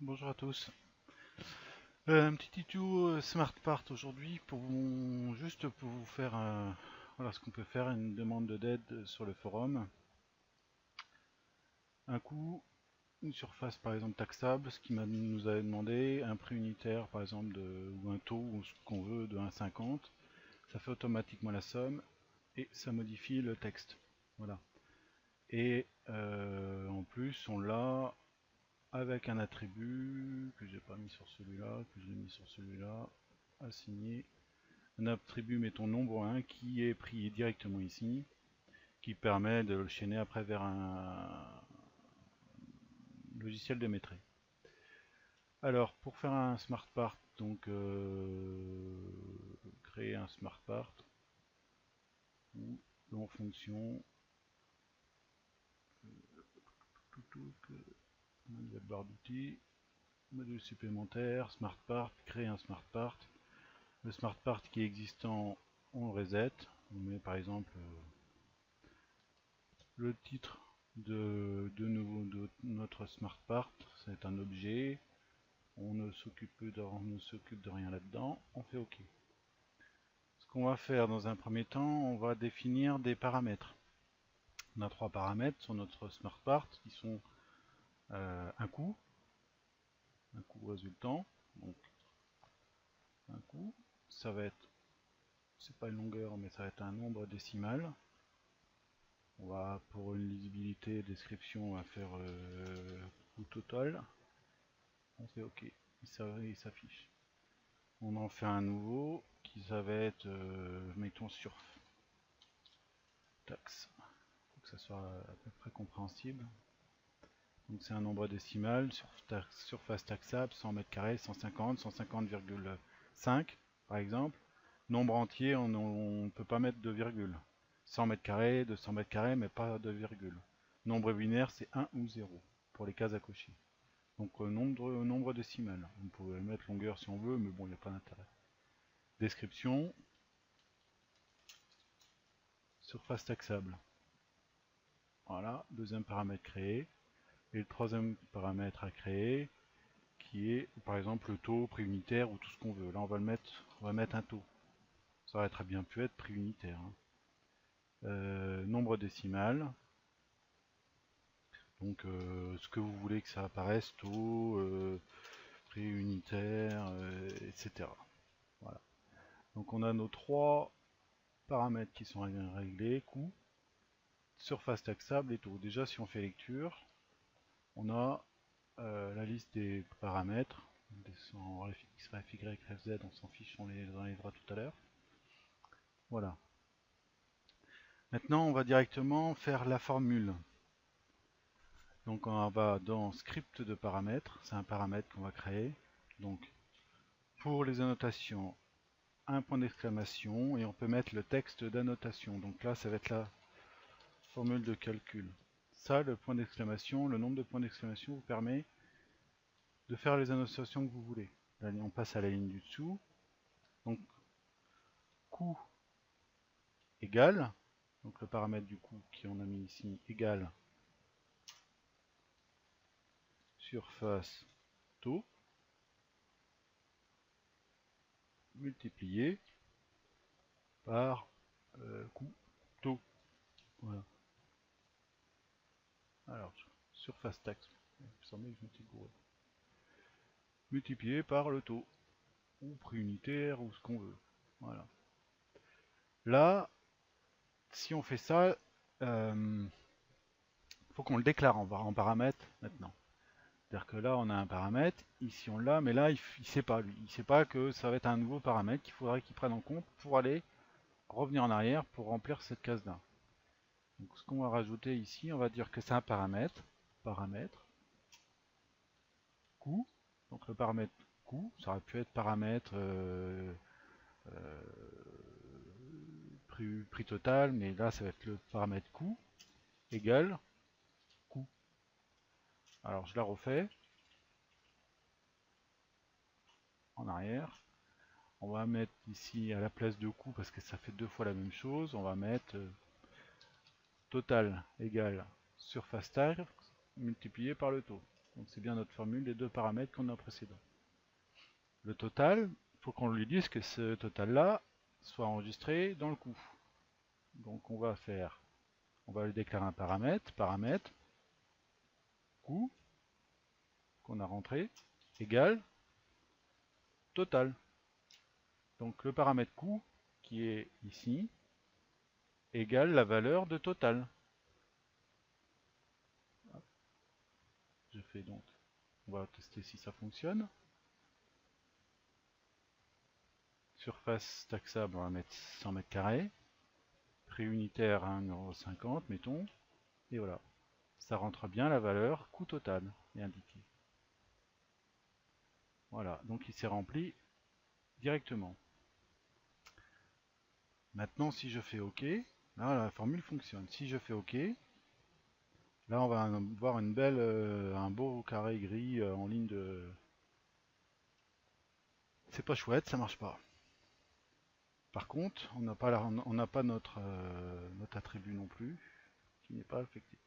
Bonjour à tous. Un petit tuto Smart Part aujourd'hui pour juste pour vous faire voilà ce qu'on peut faire, une demande d'aide sur le forum. Un coût, une surface par exemple taxable, ce qui nous avait demandé, un prix unitaire par exemple ou un taux ou ce qu'on veut de 1,50. Ça fait automatiquement la somme et ça modifie le texte. Voilà. Et en plus on l'a avec un attribut que j'ai pas mis sur celui-là, que j'ai mis sur celui-là, assigné. Un attribut, mettons nombre 1, qui est pris directement ici, qui permet de le chaîner après vers un logiciel de maîtrise. Alors, pour faire un smart part, donc créer un smart part, ou en fonction, nouvelle barre d'outils, module supplémentaire, smart part, créer un smart part. Le smart part qui est existant, on le reset. On met par exemple le titre de notre smart part, c'est un objet. On ne s'occupe de rien là-dedans. On fait OK. Ce qu'on va faire dans un premier temps, on va définir des paramètres. On a trois paramètres sur notre smart part qui sont un coût résultant. Donc un coût, ça va être, c'est pas une longueur, mais ça va être un nombre décimal. On va, pour une lisibilité, description, on va faire coût total. On fait OK. Il s'affiche. On en fait un nouveau qui ça va être, mettons sur taxe, pour que ça soit à peu près compréhensible. Donc c'est un nombre décimal, surface taxable, 100 mètres carrés, 150, 150,5 par exemple. Nombre entier, on ne peut pas mettre de virgule. 100 mètres carrés, 200 mètres carrés, mais pas de virgule. Nombre binaire, c'est 1 ou 0 pour les cases à cocher. Donc nombre décimal. On peut mettre longueur si on veut, mais bon, il n'y a pas d'intérêt. Description, surface taxable. Voilà, deuxième paramètre créé. Et le troisième paramètre à créer, qui est par exemple le taux, prix unitaire ou tout ce qu'on veut. Là on va mettre un taux. Ça aurait très bien pu être prix unitaire. Hein. Nombre décimal. Donc ce que vous voulez que ça apparaisse, taux, prix unitaire, etc. Voilà. Donc on a nos trois paramètres qui sont réglés, coût, surface taxable et taux. Déjà si on fait lecture, on a la liste des paramètres. En x, f, y, f, z, on s'en fiche, on les enlèvera tout à l'heure. Voilà. Maintenant, on va directement faire la formule. Donc, on va dans script de paramètres. C'est un paramètre qu'on va créer. Donc, pour les annotations, un point d'exclamation et on peut mettre le texte d'annotation. Donc là, ça va être la formule de calcul. Ça, le point d'exclamation, le nombre de points d'exclamation vous permet de faire les annotations que vous voulez. Là, on passe à la ligne du dessous. Donc, coût égale, donc le paramètre du coût qu'on a mis ici égale surface taux multiplié par coût taux. Voilà. Alors, surface taxe, il me semblait que je m'étais gouré. Multiplié par le taux, ou prix unitaire, ou ce qu'on veut. Voilà. Là, si on fait ça, faut qu'on le déclare en paramètre maintenant. C'est-à-dire que là, on a un paramètre, ici on l'a, mais là, il ne sait pas, lui. Il ne sait pas que ça va être un nouveau paramètre qu'il faudrait qu'il prenne en compte pour aller revenir en arrière pour remplir cette case-là. Donc, ce qu'on va rajouter ici, on va dire que c'est un paramètre, coût, donc le paramètre coût, ça aurait pu être paramètre euh, prix total, mais là, ça va être le paramètre coût, égal coût. Alors, je la refais en arrière. On va mettre ici à la place de coût, parce que ça fait deux fois la même chose, on va mettre total égale surface taille multiplié par le taux. Donc c'est bien notre formule des deux paramètres qu'on a précédents. Le total, il faut qu'on lui dise que ce total-là soit enregistré dans le coût. Donc on va lui déclarer un paramètre, coût, qu'on a rentré, égale total. Donc le paramètre coût, qui est ici, égale la valeur de total. Je fais donc, on va tester si ça fonctionne. Surface taxable, on va mettre 100 mètres carrés. Prix unitaire à 1,50 €, mettons. Et voilà. Ça rentre bien la valeur coût total est indiquée. Voilà, donc il s'est rempli directement. Maintenant, si je fais OK, là la formule fonctionne. Si je fais OK, là on va voir un beau carré gris en ligne de... C'est pas chouette, ça marche pas. Par contre, on n'a pas notre attribut non plus, qui n'est pas affecté.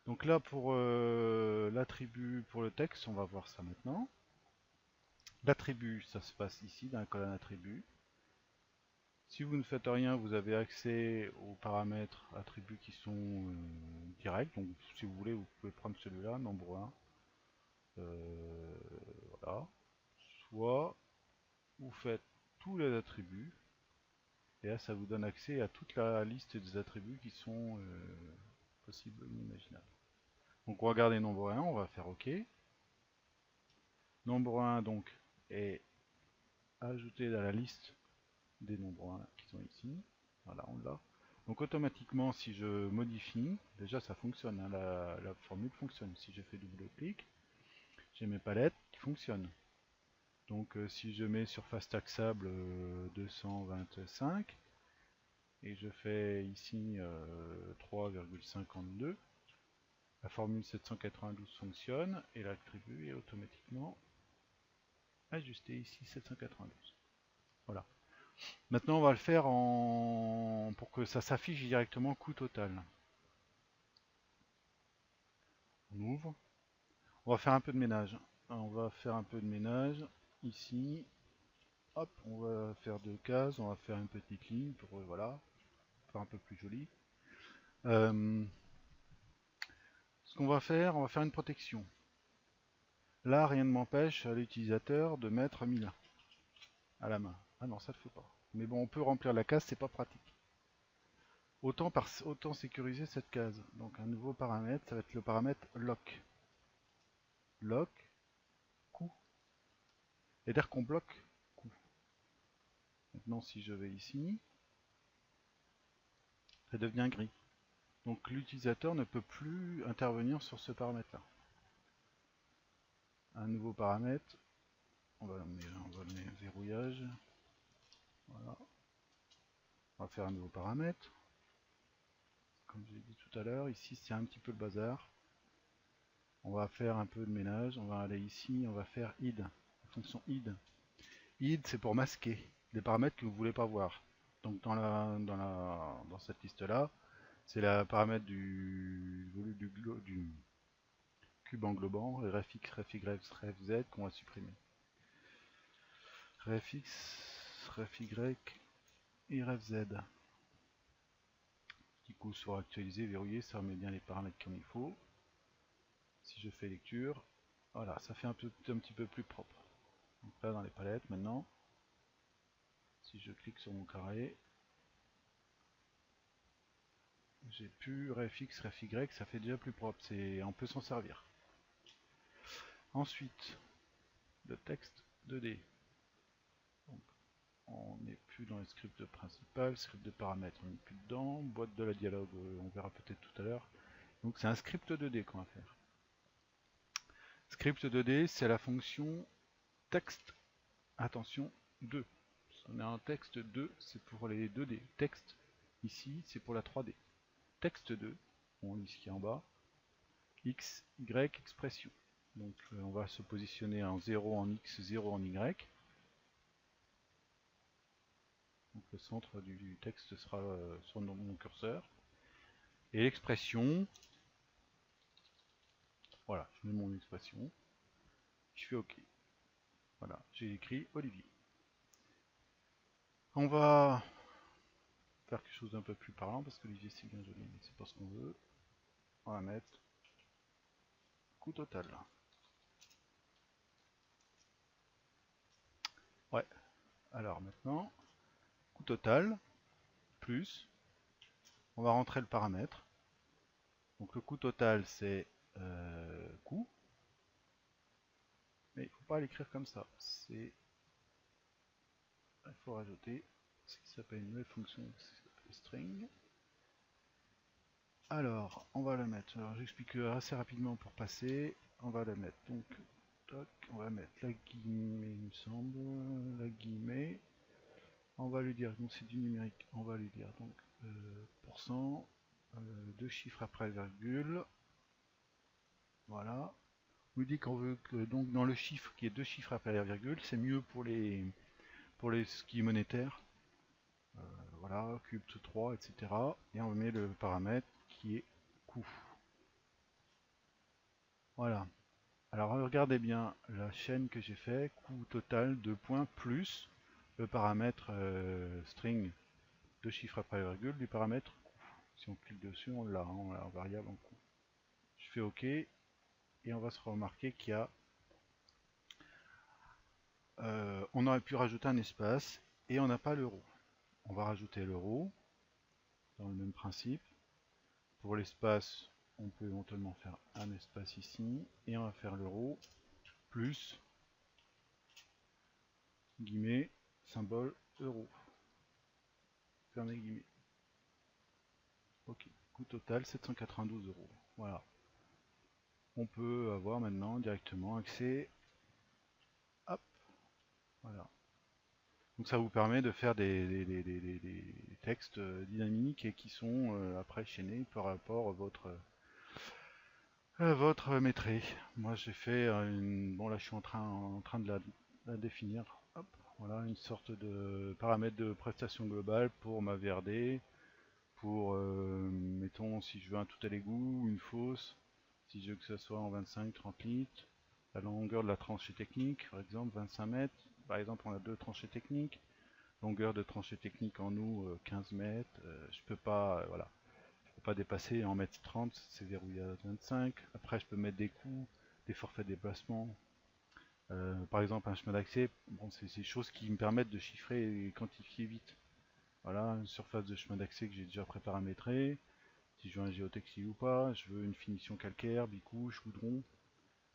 Donc là, pour l'attribut, pour le texte, on va voir ça maintenant. L'attribut, ça se passe ici, dans la colonne attribut. Si vous ne faites rien, vous avez accès aux paramètres attributs qui sont directs. Donc si vous voulez, vous pouvez prendre celui-là, nombre 1. Voilà. Soit vous faites tous les attributs. Et là, ça vous donne accès à toute la liste des attributs qui sont possibles ou imaginables. Donc on va garder nombre 1, on va faire OK. Nombre 1 donc est ajouté dans la liste des nombres 1 qui sont ici. Voilà, on l'a. Donc automatiquement, si je modifie, déjà ça fonctionne, hein, la formule fonctionne. Si je fais double-clic, j'ai mes palettes qui fonctionnent. Donc si je mets surface taxable 225, et je fais ici 3,52, la formule 792 fonctionne, et l'attribut est automatiquement ajusté ici 792. Voilà. Maintenant, on va le faire pour que ça s'affiche directement coût total. On ouvre. On va faire un peu de ménage. On va faire un peu de ménage ici. Hop, on va faire 2 cases. On va faire une petite ligne pour voilà, faire un peu plus joli. Ce qu'on va faire une protection. Là, rien ne m'empêche à l'utilisateur de mettre 1000 à la main. Ah non, ça ne le fait pas. Mais bon, on peut remplir la case, c'est pas pratique. Autant sécuriser cette case. Donc un nouveau paramètre, ça va être le paramètre lock. Lock, coût. Et dire qu'on bloque coût. Maintenant, si je vais ici, ça devient gris. Donc l'utilisateur ne peut plus intervenir sur ce paramètre-là. Un nouveau paramètre, on va le mettre verrouillage. Voilà. On va faire un nouveau paramètre. Comme je l'ai dit tout à l'heure, ici c'est un petit peu le bazar. On va faire un peu de ménage. On va aller ici, on va faire hid. La fonction hid. Hid, c'est pour masquer des paramètres que vous ne voulez pas voir. Donc dans cette liste-là, c'est le paramètre du cube englobant, refx, refy, refz qu'on va supprimer. Refx, refy et refz. Du coup, sera actualisé, verrouillé, ça remet bien les paramètres comme il faut. Si je fais lecture, voilà, ça fait un petit peu plus propre. Donc là, dans les palettes, maintenant, si je clique sur mon carré, j'ai plus refx, refy, ça fait déjà plus propre, on peut s'en servir. Ensuite, le texte 2D. Donc, on n'est plus dans le script principal, script de paramètres, on n'est plus dedans, boîte de la dialogue, on verra peut-être tout à l'heure. Donc c'est un script 2D qu'on va faire. Script 2D, c'est la fonction texte, attention, 2. On a un texte 2, c'est pour les 2D. Texte, ici, c'est pour la 3D. Texte 2, on lit ce qui est en bas, x, y, expression. Donc on va se positionner en 0 en x, 0 en y. Donc le centre du texte sera sur mon curseur. Et l'expression, Voilà, je mets mon expression, je fais OK. Voilà, j'ai écrit Olivier. On va faire quelque chose d'un peu plus parlant parce que Olivier c'est bien joli, mais c'est pas ce qu'on veut. On va mettre coût total. Ouais, alors maintenant, coût total plus, on va rentrer le paramètre. Donc le coût total c'est coût, mais il ne faut pas l'écrire comme ça. Il faut rajouter ce qui s'appelle une nouvelle fonction string. Alors, on va la mettre. Alors, j'explique assez rapidement pour passer. On va la mettre. Donc, toc, on va mettre la guillemets, il me semble. La guillemets. On va lui dire, donc c'est du numérique. On va lui dire donc pourcent, deux chiffres après la virgule. Voilà. On lui dit qu'on veut que donc dans le chiffre qui est deux chiffres après la virgule, c'est mieux pour les ce qui est monétaire. Voilà, cube 3, etc. Et on met le paramètre qui est coût. Voilà. Alors regardez bien la chaîne que j'ai fait, coût total de points plus le paramètre string, deux chiffres après la virgule, du paramètre coût. Si on clique dessus, on l'a en variable en coût. Je fais OK et on va se remarquer qu'il y a on aurait pu rajouter un espace et on n'a pas l'euro. On va rajouter l'euro dans le même principe. Pour l'espace, on peut éventuellement faire un espace ici et on va faire l'euro plus guillemets symbole euro. Fermez guillemets. Ok, coût total 792 euros. Voilà. On peut avoir maintenant directement accès. Hop, voilà. Donc ça vous permet de faire des textes dynamiques et qui sont après chaînés par rapport à votre métré. Moi j'ai fait une. Bon là je suis en train de la définir. Hop, voilà, une sorte de paramètre de prestation globale pour ma VRD. Pour, mettons, si je veux un tout à l'égout, une fosse, si je veux que ça soit en 25-30 litres, la longueur de la tranchée technique, par exemple 25 mètres, par exemple on a deux tranchées techniques, longueur de tranchée technique en nous 15 mètres, je peux pas, voilà, je peux pas dépasser en mètre 30, c'est verrouillé à 25, après je peux mettre des coûts, des forfaits de déplacement, par exemple un chemin d'accès, bon, c'est des choses qui me permettent de chiffrer et quantifier vite. Voilà, une surface de chemin d'accès que j'ai déjà préparamétrée. Si je veux un géotextile ou pas, je veux une finition calcaire, bicouche, goudron.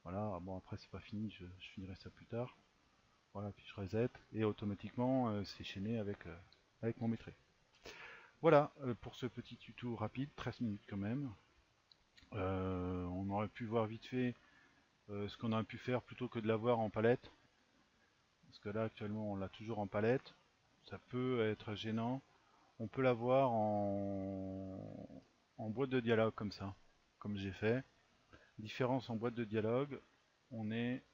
Voilà, bon après c'est pas fini, je finirai ça plus tard. Voilà, puis je reset et automatiquement c'est chaîné avec mon métré. Voilà pour ce petit tuto rapide, 13 minutes quand même. On aurait pu voir vite fait ce qu'on aurait pu faire plutôt que de l'avoir en palette. Parce que là actuellement on l'a toujours en palette. Ça peut être gênant. On peut l'avoir en boîte de dialogue comme ça, comme j'ai fait. Différence en boîte de dialogue, on est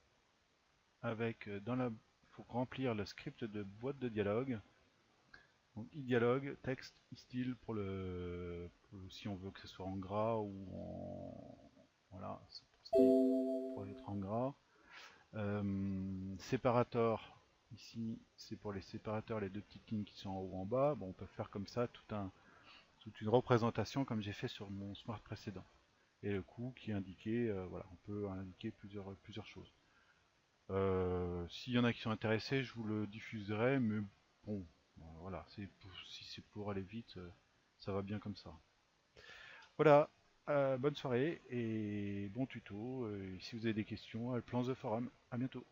avec dans la faut remplir le script de boîte de dialogue. Donc dialogue, texte, style pour si on veut que ce soit en gras ou en voilà, c'est pour style pour être en gras. Séparateur, ici c'est pour les séparateurs, les deux petites lignes qui sont en haut ou en bas. Bon, on peut faire comme ça toute une représentation comme j'ai fait sur mon smart précédent. Et le coût qui est indiqué, voilà, on peut indiquer plusieurs choses. S'il y en a qui sont intéressés, je vous le diffuserai, mais bon, voilà, si c'est pour aller vite, ça va bien comme ça. Voilà, bonne soirée et bon tuto. Et si vous avez des questions, plans de forum. À bientôt.